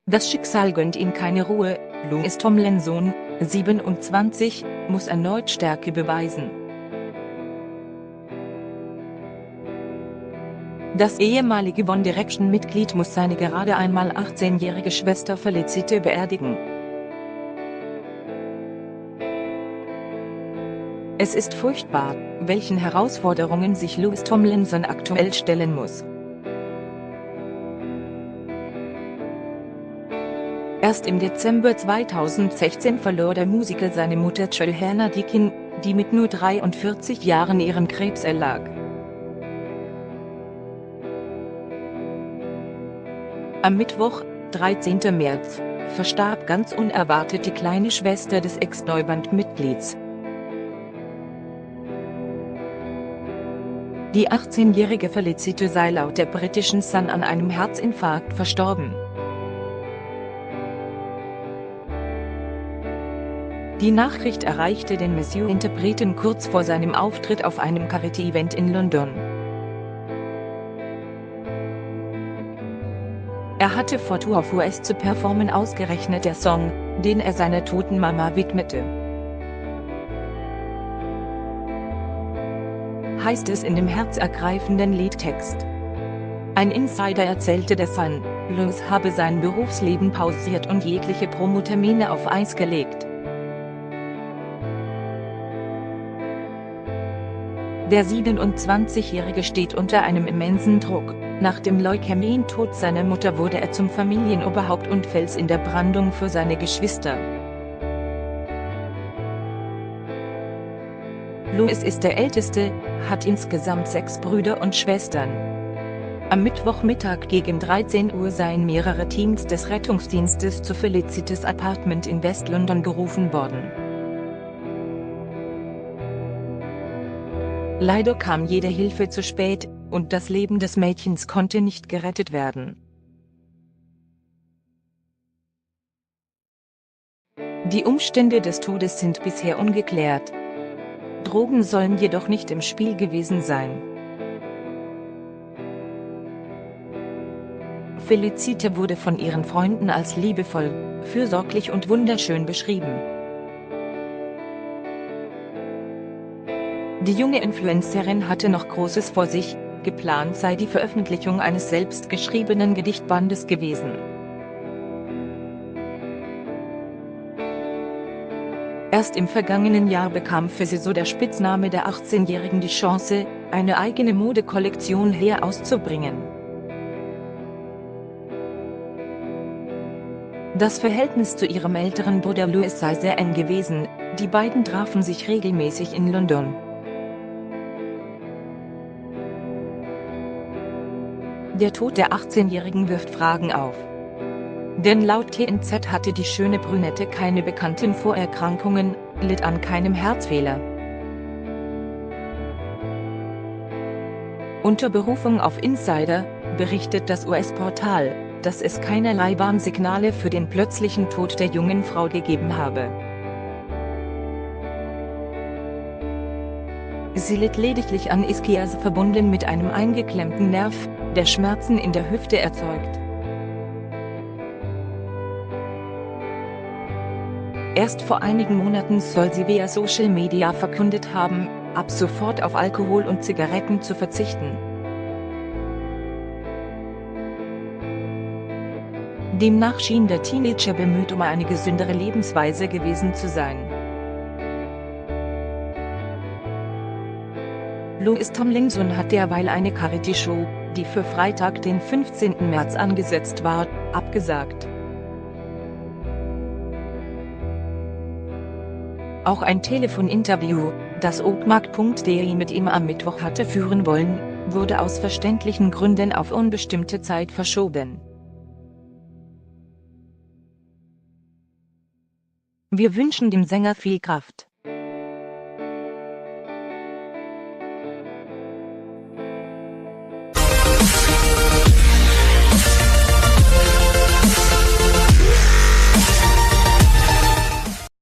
Das Schicksal gönnt ihm keine Ruhe. Louis Tomlinson, 27, muss erneut Stärke beweisen. Das ehemalige One Direction-Mitglied muss seine gerade einmal 18-jährige Schwester Felicity beerdigen. Es ist furchtbar, welchen Herausforderungen sich Louis Tomlinson aktuell stellen muss. Erst im Dezember 2016 verlor der Musiker seine Mutter Johanna Deakin, die mit nur 43 Jahren ihren Krebs erlag. Am Mittwoch, 13. März, verstarb ganz unerwartet die kleine Schwester des Ex-Neuband-Mitglieds. Die 18-jährige Felicity sei laut der britischen Sun an einem Herzinfarkt verstorben. Die Nachricht erreichte den Messiah-Interpreten kurz vor seinem Auftritt auf einem Charity-Event in London. Er hatte vor Tour of US zu performen, ausgerechnet der Song, den er seiner toten Mama widmete. Heißt es in dem herzergreifenden Liedtext. Ein Insider erzählte der Sun, Louis habe sein Berufsleben pausiert und jegliche Promotermine auf Eis gelegt. Der 27-Jährige steht unter einem immensen Druck. Nach dem Leukämientod seiner Mutter wurde er zum Familienoberhaupt und Fels in der Brandung für seine Geschwister. Louis ist der Älteste, hat insgesamt 6 Brüder und Schwestern. Am Mittwochmittag gegen 13 Uhr seien mehrere Teams des Rettungsdienstes zu Felicity's Apartment in West-London gerufen worden. Leider kam jede Hilfe zu spät, und das Leben des Mädchens konnte nicht gerettet werden. Die Umstände des Todes sind bisher ungeklärt. Drogen sollen jedoch nicht im Spiel gewesen sein. Felicity wurde von ihren Freunden als liebevoll, fürsorglich und wunderschön beschrieben. Die junge Influencerin hatte noch Großes vor sich, geplant sei die Veröffentlichung eines selbstgeschriebenen Gedichtbandes gewesen. Erst im vergangenen Jahr bekam für sie so der Spitzname der 18-Jährigen die Chance, eine eigene Modekollektion herauszubringen. Das Verhältnis zu ihrem älteren Bruder Louis sei sehr eng gewesen, die beiden trafen sich regelmäßig in London. Der Tod der 18-Jährigen wirft Fragen auf. Denn laut TNZ hatte die schöne Brünette keine bekannten Vorerkrankungen, litt an keinem Herzfehler. Unter Berufung auf Insider berichtet das US-Portal, dass es keinerlei Warnsignale für den plötzlichen Tod der jungen Frau gegeben habe. Sie litt lediglich an Ischias, verbunden mit einem eingeklemmten Nerv, der Schmerzen in der Hüfte erzeugt. Erst vor einigen Monaten soll sie via Social Media verkündet haben, ab sofort auf Alkohol und Zigaretten zu verzichten. Demnach schien der Teenager bemüht um eine gesündere Lebensweise gewesen zu sein. Louis Tomlinson hat derweil eine Charity-Show, die für Freitag, den 15. März angesetzt war, abgesagt. Auch ein Telefoninterview, das Oakmark.de mit ihm am Mittwoch hatte führen wollen, wurde aus verständlichen Gründen auf unbestimmte Zeit verschoben. Wir wünschen dem Sänger viel Kraft.